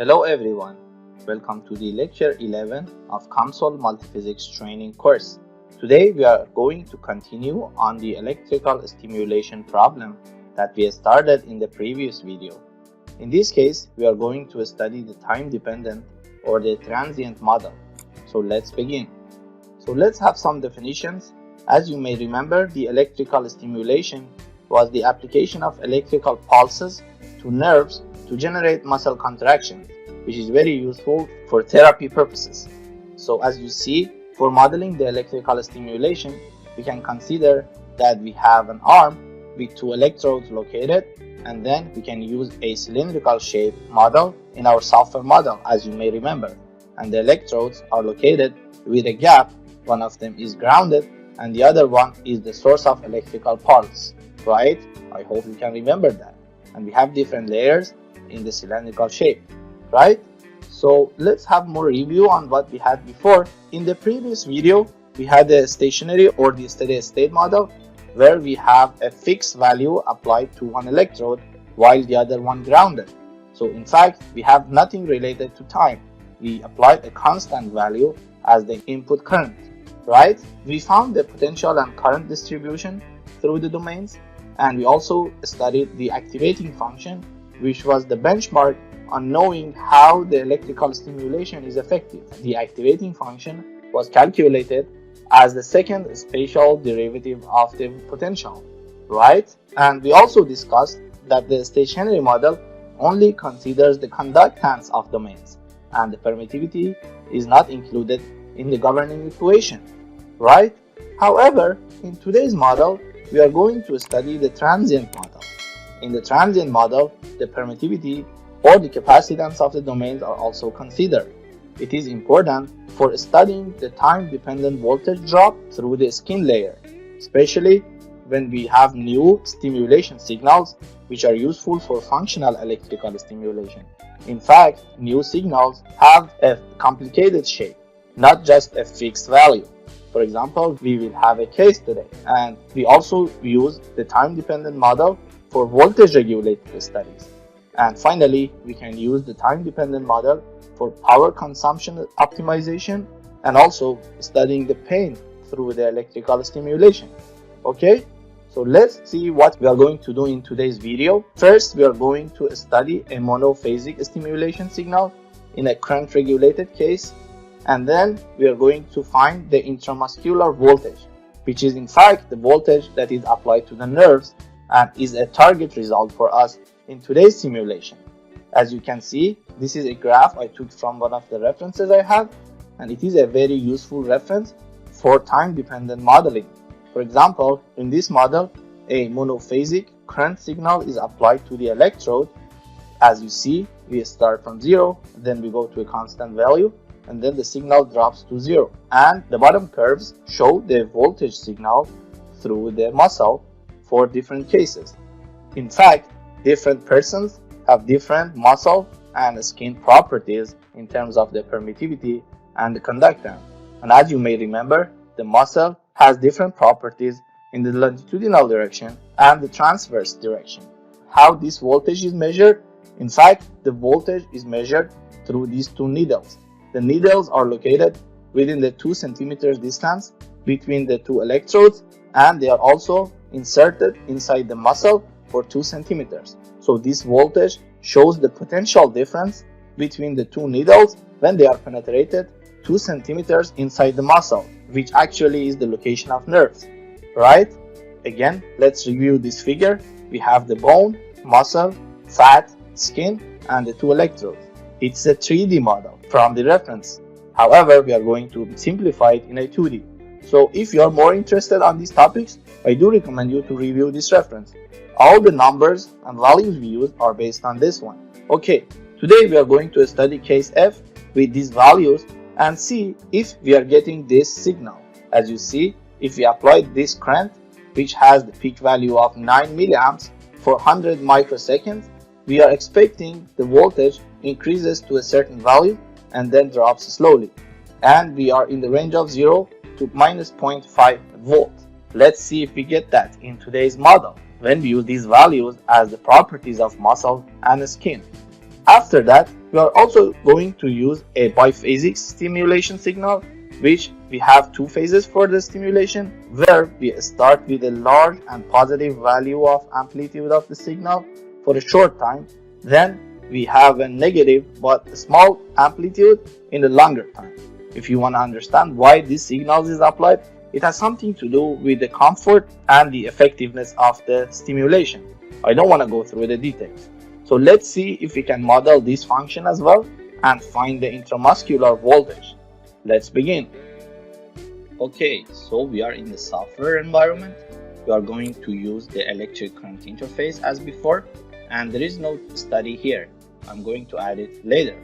Hello everyone, welcome to the lecture 11 of Comsol Multiphysics training course. Today we are going to continue on the electrical stimulation problem that we started in the previous video. In this case, we are going to study the time-dependent or the transient model. So let's begin. So let's have some definitions. As you may remember, the electrical stimulation was the application of electrical pulses to nerves to generate muscle contractions, which is very useful for therapy purposes. So as you see, for modeling the electrical stimulation, we can consider that we have an arm with two electrodes located, and then we can use a cylindrical shape model in our software model, as you may remember. And the electrodes are located with a gap. One of them is grounded and the other one is the source of electrical pulse, right? I hope you can remember that. And we have different layers in the cylindrical shape, right? So let's have more review on what we had before. In the previous video, we had a stationary or the steady state model where we have a fixed value applied to one electrode while the other one grounded. So in fact, we have nothing related to time. We applied a constant value as the input current, right? We found the potential and current distribution through the domains, and we also studied the activating function, which was the benchmark on knowing how the electrical stimulation is effective. The activating function was calculated as the second spatial derivative of the potential, right? And we also discussed that the stationary model only considers the conductance of domains, and the permittivity is not included in the governing equation, right? However, in today's model, we are going to study the transient model. In the transient model, the permittivity or the capacitance of the domains are also considered. It is important for studying the time-dependent voltage drop through the skin layer, especially when we have new stimulation signals which are useful for functional electrical stimulation. In fact, new signals have a complicated shape, not just a fixed value. For example, we will have a case today, and we also use the time-dependent model for voltage regulated studies. And finally, we can use the time-dependent model for power consumption optimization and also studying the pain through the electrical stimulation. Okay, so let's see what we are going to do in today's video. First, we are going to study a monophasic stimulation signal in a current regulated case, and then we are going to find the intramuscular voltage, which is in fact the voltage that is applied to the nerves and is a target result for us in today's simulation. As you can see, this is a graph I took from one of the references I have, and it is a very useful reference for time-dependent modeling. For example, in this model, a monophasic current signal is applied to the electrode. As you see, we start from 0, then we go to a constant value, and then the signal drops to 0. And the bottom curves show the voltage signal through the muscle for different cases. In fact, different persons have different muscle and skin properties in terms of the permittivity and the conductance. And as you may remember, the muscle has different properties in the longitudinal direction and the transverse direction. How this voltage is measured? In fact, the voltage is measured through these two needles. The needles are located within the 2 centimeters distance between the two electrodes, and they are also inserted inside the muscle for 2 centimeters. So this voltage shows the potential difference between the two needles when they are penetrated 2 centimeters inside the muscle, which actually is the location of nerves, right? Again, let's review this figure. We have the bone, muscle, fat, skin, and the two electrodes. It's a 3D model from the reference. However, we are going to simplify it in a 2D. So if you are more interested on these topics, I do recommend you to review this reference. All the numbers and values we use are based on this one. Okay, today we are going to study case F with these values and see if we are getting this signal. As you see, if we apply this current, which has the peak value of 9 milliamps for 100 microseconds, we are expecting the voltage increases to a certain value and then drops slowly. And we are in the range of 0 to minus 0.5 volt. Let's see if we get that in today's model when we use these values as the properties of muscle and skin. After that, We are also going to use a biphasic stimulation signal, which we have two phases for the stimulation, where we start with a large and positive value of amplitude of the signal for a short time. Then we have a negative but small amplitude in the longer time. If you want to understand why this signal is applied, it has something to do with the comfort and the effectiveness of the stimulation. I don't want to go through the details. So let's see if we can model this function as well and find the intramuscular voltage. Let's begin. Okay, so we are in the software environment. We are going to use the electric current interface as before, and there is no study here. I'm going to add it later.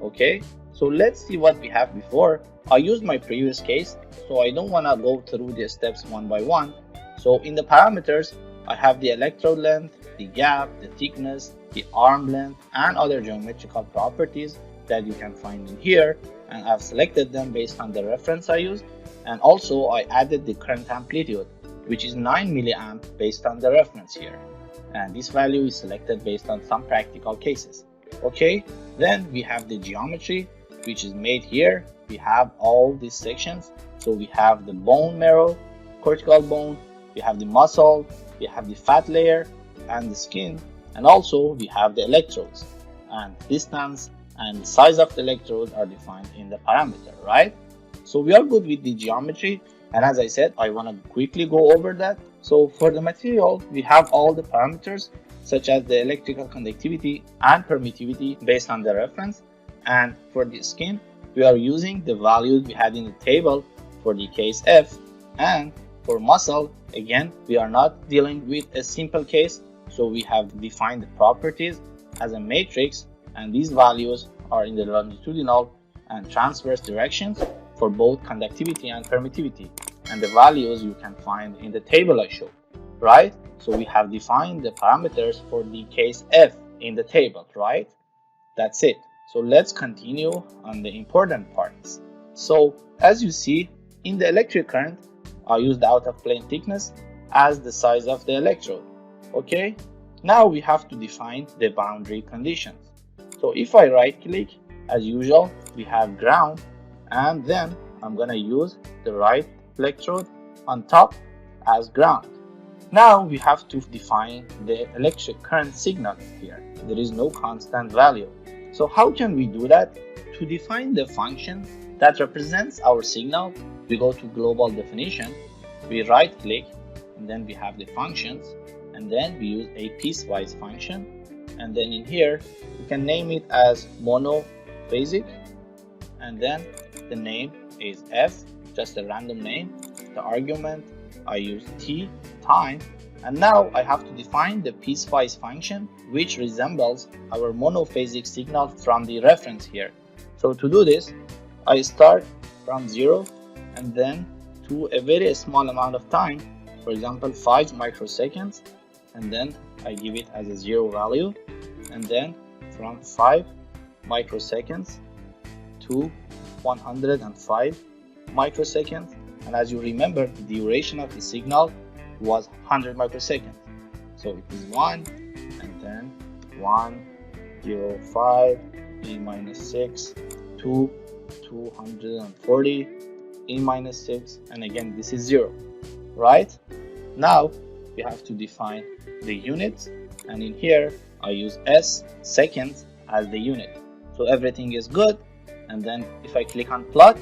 Okay, so let's see what we have before. I used my previous case, so I don't want to go through the steps one by one. So in the parameters, I have the electrode length, the gap, the thickness, the arm length, and other geometrical properties that you can find in here, and I've selected them based on the reference I used. And also I added the current amplitude, which is 9 milliamp based on the reference here, and this value is selected based on some practical cases. Okay, then we have the geometry, which is made here. We have all these sections. So we have the bone marrow, cortical bone, we have the muscle, we have the fat layer and the skin, and also we have the electrodes, and distance and the size of the electrode are defined in the parameter, right? So we are good with the geometry, and as I said, I want to quickly go over that. So for the material, we have all the parameters such as the electrical conductivity and permittivity based on the reference, and for the skin, we are using the values we had in the table for the case F, and for muscle, again, we are not dealing with a simple case, so we have defined the properties as a matrix, and these values are in the longitudinal and transverse directions for both conductivity and permittivity, and the values you can find in the table I showed, right? So we have defined the parameters for the case F in the table, right? That's it. So let's continue on the important parts. So as you see, in the electric current, I used the out of plane thickness as the size of the electrode. Okay, now we have to define the boundary conditions. So if I right click, as usual, we have ground, and then I'm gonna use the right electrode on top as ground. Now we have to define the electric current signal here. There is no constant value. So how can we do that? To define the function that represents our signal, we go to global definition, we right click, and then we have the functions, and then we use a piecewise function, and then in here you can name it as Monophasic, and then the name is F, just a random name. The argument I use t, time, and now I have to define the piecewise function which resembles our monophasic signal from the reference here. So to do this, I start from 0 and then to a very small amount of time, for example 5 microseconds, and then I give it as a 0 value, and then from 5 microseconds to 105 microseconds, and as you remember, the duration of the signal was 100 microseconds. So it is 1, and then 1, 0, 5, e minus 6, 2, 240, e minus 6, and again this is 0, right? Now we have to define the units, and in here I use s, seconds, as the unit. So everything is good, and then if I click on plot,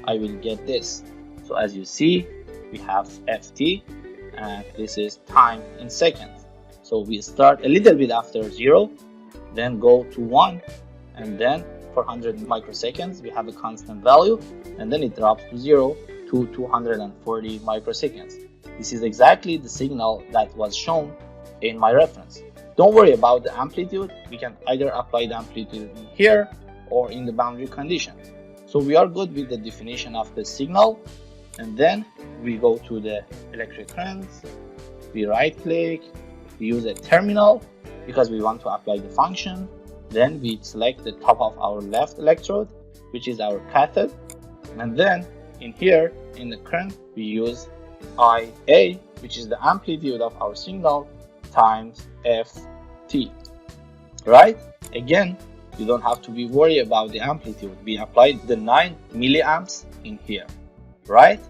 I will get this. So as you see, we have ft, and this is time in seconds. So we start a little bit after 0, then go to 1, and then for 100 microseconds we have a constant value, and then it drops to 0 to 240 microseconds. This is exactly the signal that was shown in my reference. Don't worry about the amplitude, we can either apply the amplitude in here or in the boundary condition. So we are good with the definition of the signal, and then we go to the electric currents, we right click, we use a terminal because we want to apply the function, then we select the top of our left electrode, which is our cathode, and then in here in the current we use IA, which is the amplitude of our signal, times ft, right? Again, you don't have to be worried about the amplitude. We applied the 9 milliamps in here, right?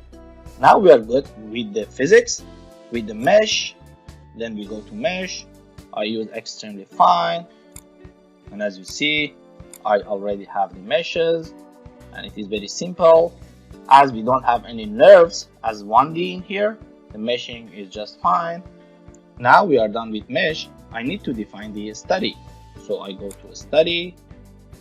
Now we are good with the physics, with the mesh. Then we go to mesh. I use extremely fine, and as you see, I already have the meshes, and it is very simple. As we don't have any nerves as 1D in here, the meshing is just fine. Now we are done with mesh. I need to define the study. So I go to a study,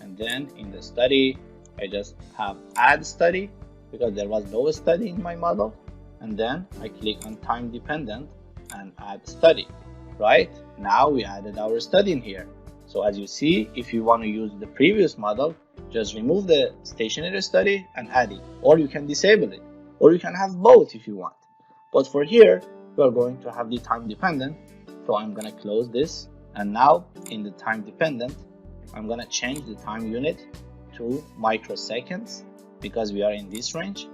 and then in the study, I just have add study because there was no study in my model. And then I click on time dependent and add study, right? Now we added our study in here. So as you see, if you want to use the previous model, just remove the stationary study and add it, or you can disable it, or you can have both if you want. But for here, we are going to have the time dependent. So I'm going to close this, and now in the time dependent, I'm going to change the time unit to microseconds because we are in this range,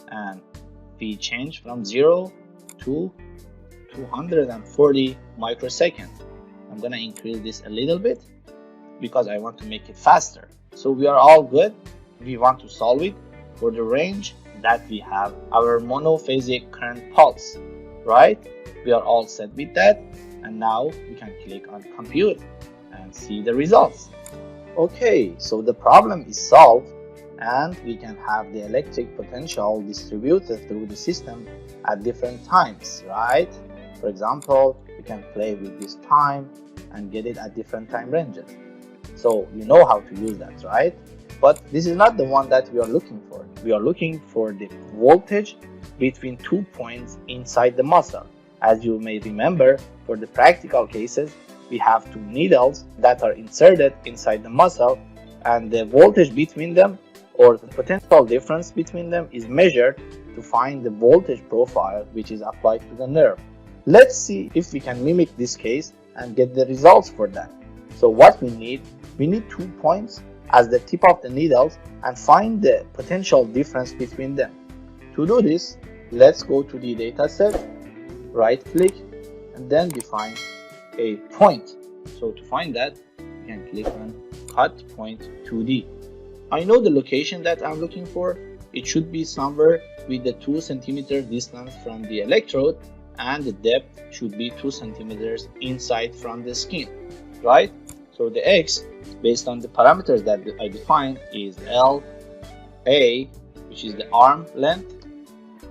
and we change from 0 to 240 microseconds. I'm going to increase this a little bit because I want to make it faster. So we are all good. We want to solve it for the range that we have our monophasic current pulse, right? We are all set with that, and now we can click on compute and see the results. Okay, so the problem is solved, and we can have the electric potential distributed through the system at different times, right? For example, we can play with this time and get it at different time ranges. So you know how to use that, right? But this is not the one that we are looking for. We are looking for the voltage between 2 points inside the muscle. As you may remember, for the practical cases, we have 2 needles that are inserted inside the muscle, and the voltage between them, or the potential difference between them, is measured to find the voltage profile which is applied to the nerve. Let's see if we can mimic this case and get the results for that. So what we need 2 points as the tip of the needles and find the potential difference between them. To do this, let's go to the dataset, right click, and then define a point. So to find that, you can click on cut point 2D. I know the location that I'm looking for. It should be somewhere with the 2 centimeter distance from the electrode, and the depth should be 2 centimeters inside from the skin, right? So the X, based on the parameters that I defined, is LA, which is the arm length,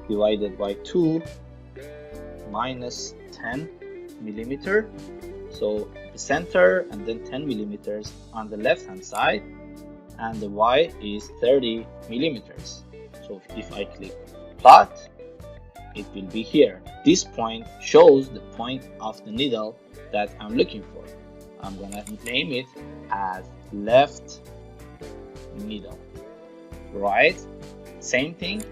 divided by 2 minus 10 millimeter. So the center, and then 10 millimeters on the left hand side, and the Y is 30 millimeters. So if I click plot, it will be here. This point shows the point of the needle that I'm looking for. I'm gonna name it as left needle, right? Same thing.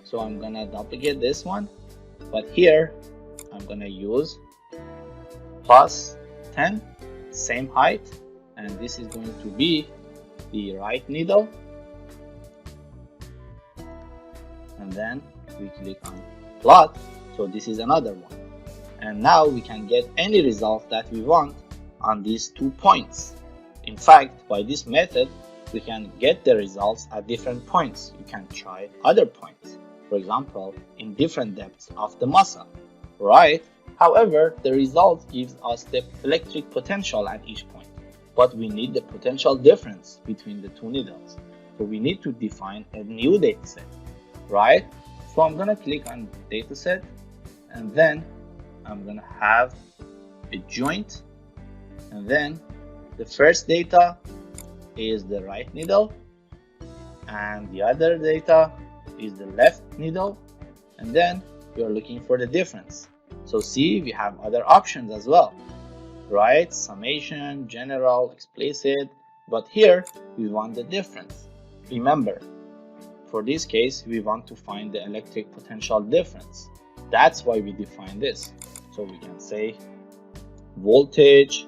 So I'm gonna duplicate this one, but here I'm gonna use plus 10, same height, and this is going to be the right needle, and then we click on plot. So this is another one, and now we can get any result that we want on these 2 points. In fact, by this method, we can get the results at different points. You can try other points, for example, in different depths of the muscle, right? However, the result gives us the electric potential at each point, but we need the potential difference between the 2 needles. So we need to define a new dataset, right? So I'm gonna click on dataset, and then I'm gonna have a joint, and then the first data is the right needle, and the other data is the left needle, and then we are looking for the difference. So see, we have other options as well, right? Summation, general, explicit, but here we want the difference. Remember, for this case, we want to find the electric potential difference. That's why we define this. So we can say voltage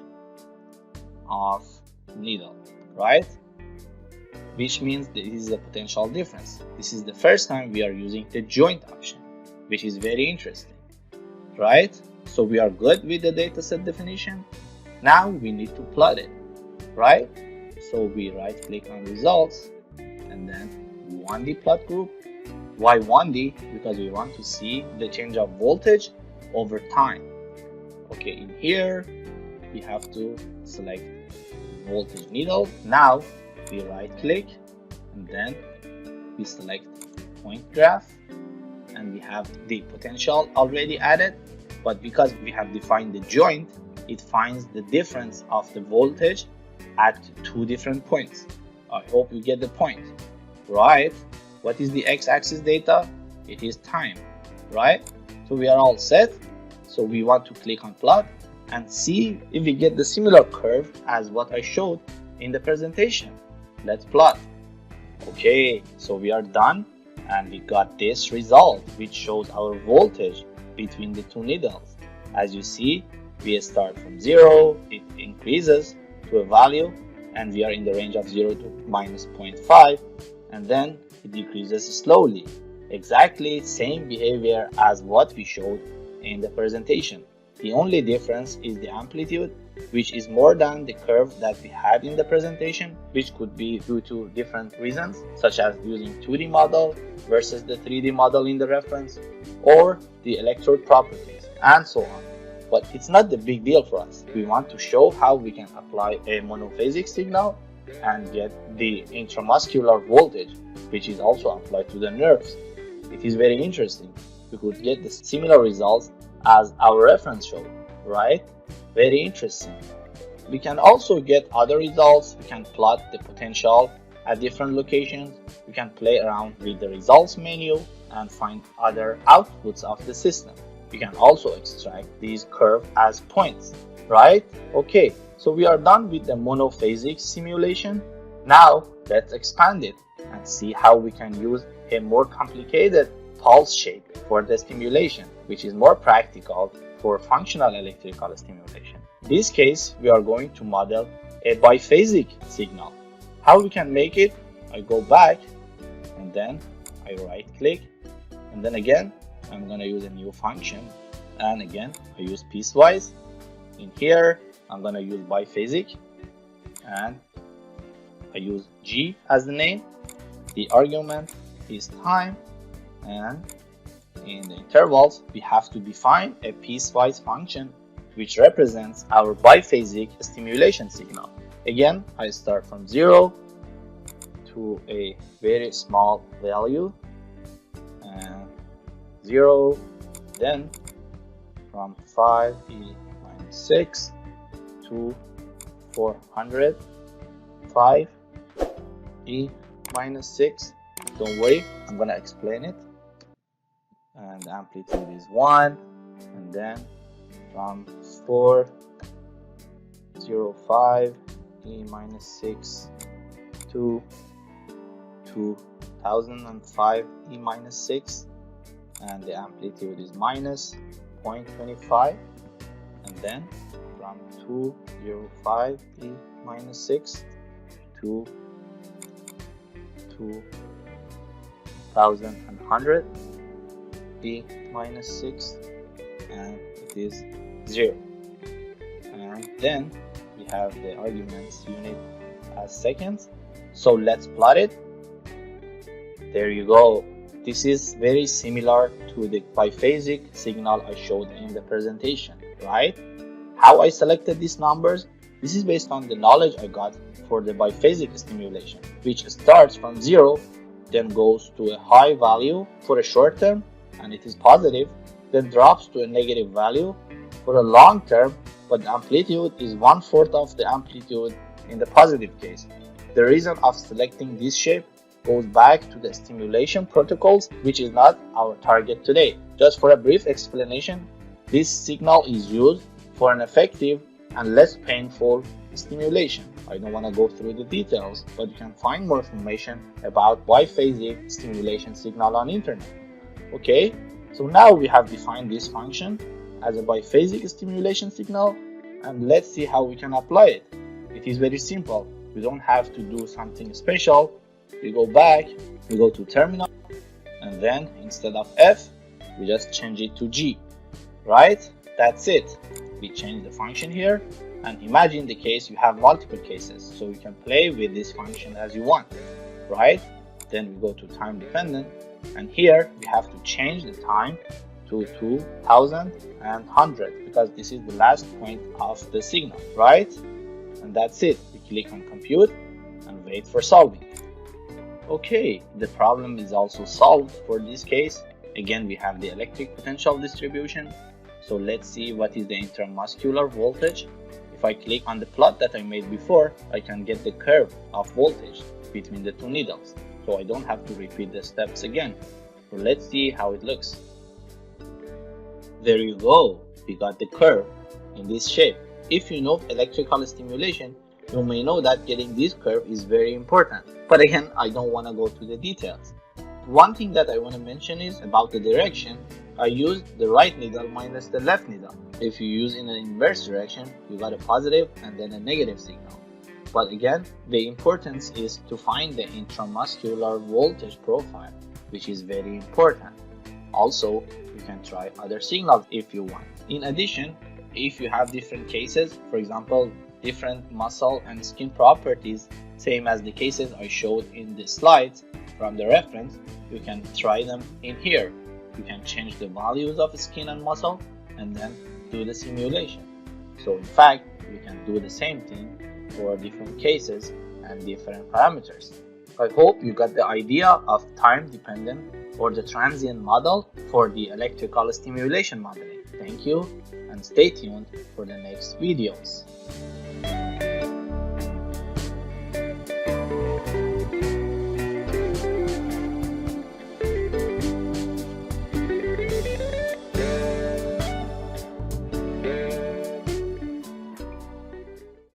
of needle, right? Which means this is the potential difference. This is the first time we are using the joint option, which is very interesting, right? So we are good with the dataset definition. Now we need to plot it, right? So we right click on results and then 1D plot group. Why 1D? Because we want to see the change of voltage over time. Okay, in here we have to select voltage needle. Now we right click and then we select point graph, and we have the potential already added, but because we have defined the joint, it finds the difference of the voltage at two different points. I hope you get the point, right? What is the x-axis data? It is time, right? So we are all set. So we want to click on plot and see if we get the similar curve as what I showed in the presentation. Let's plot. Okay, so we are done and we got this result which shows our voltage between the two needles. As you see, we start from 0, it increases to a value, and we are in the range of 0 to minus 0.5, and then it decreases slowly. Exactly same behavior as what we showed in the presentation. The only difference is the amplitude, which is more than the curve that we had in the presentation, which could be due to different reasons, such as using 2D model versus the 3D model in the reference, or the electrode properties, and so on. But it's not the big deal for us. We want to show how we can apply a monophasic signal and get the intramuscular voltage, which is also applied to the nerves. It is very interesting. We could get the similar results as our reference showed, right? Very interesting. We can also get other results. We can plot the potential at different locations. We can play around with the results menu and find other outputs of the system. We can also extract these curves as points, right? Okay, so we are done with the monophasic simulation. Now let's expand it and see how we can use a more complicated pulse shape for the stimulation, which is more practical for functional electrical stimulation. In this case, we are going to model a biphasic signal. How we can make it? I go back and then I right click, and then again I'm going to use a new function, and again I use piecewise. In here I'm going to use biphasic and I use G as the name. The argument is time, and in the intervals we have to define a piecewise function which represents our biphasic stimulation signal. Again, I start from 0 to a very small value, and 0, then from 5e minus 6 to 400, 5e minus 6. Don't worry, I'm gonna explain it. And the amplitude is 1, and then from 405 e minus 6 to 2005 e minus 6, and the amplitude is minus 0.25, and then from 205 e minus 6 to 2100 e minus 6, and it is 0. And then we have the arguments unit as seconds. So let's plot it. There you go. This is very similar to the biphasic signal I showed in the presentation, right? How I selected these numbers? This is based on the knowledge I got for the biphasic stimulation, which starts from 0, then goes to a high value for a short term, and it is positive, then drops to a negative value for a long term, but the amplitude is 1/4 of the amplitude in the positive case. The reason of selecting this shape goes back to the stimulation protocols, which is not our target today. Just for a brief explanation, this signal is used for an effective and less painful stimulation. I don't want to go through the details, but you can find more information about biphasic stimulation signal on internet. Okay, so now we have defined this function as a biphasic stimulation signal, and let's see how we can apply it. It is very simple. We don't have to do something special. We go back, we go to terminal, and then instead of F, we just change it to G, right? That's it. We change the function here, and imagine the case you have multiple cases, so you can play with this function as you want, right? Then we go to time dependent, and here we have to change the time to 2000 and 100 because this is the last point of the signal, right? And that's it. We click on compute and wait for solving. Okay, the problem is also solved for this case. Again, we have the electric potential distribution. So let's see what is the intramuscular voltage. If I click on the plot that I made before, I can get the curve of voltage between the two needles. So I don't have to repeat the steps again. So let's see how it looks. There you go, we got the curve in this shape. If you know electrical stimulation, you may know that getting this curve is very important. But again, I don't want to go to the details. One thing that I want to mention is about the direction. I used the right needle minus the left needle. If you use in an inverse direction, you got a positive and then a negative signal. But again, the importance is to find the intramuscular voltage profile, which is very important. Also, you can try other signals if you want. In addition, if you have different cases, for example, different muscle and skin properties, same as the cases I showed in the slides from the reference, you can try them in here. You can change the values of skin and muscle and then do the simulation. So in fact, you can do the same thing for different cases and different parameters. I hope you got the idea of time dependent or the transient model for the electrical stimulation modeling. Thank you and stay tuned for the next videos.